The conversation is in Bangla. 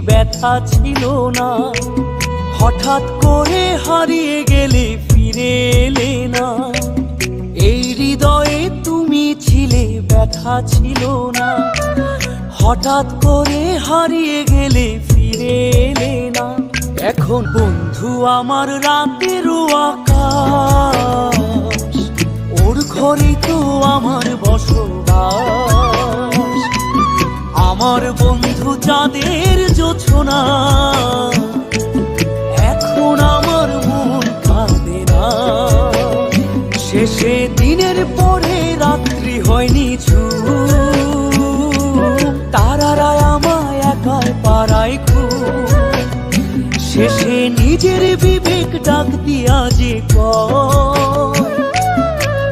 ব্যথা ছিল না। হঠাৎ করে হারিয়ে গেলে ফিরে এলে না। এই হৃদয়ে তুমি ছিলে ব্যথা ছিল না। হঠাৎ করে হারিয়ে গেলে ফিরে এলে না। এখন বন্ধু আমার রাতেরও আকাশ, ওর ঘরে তো আমার বসবাস। আমার বন্ধু চাঁদের জোছনা, এখন আমার মন কাঁদে না। শেষে দিনের পরে রাত্রি হয়নি তারারা আমায় একাই পাড়ায় খুব। শেষে নিজের বিবেক ডাক দিয়া যে কয়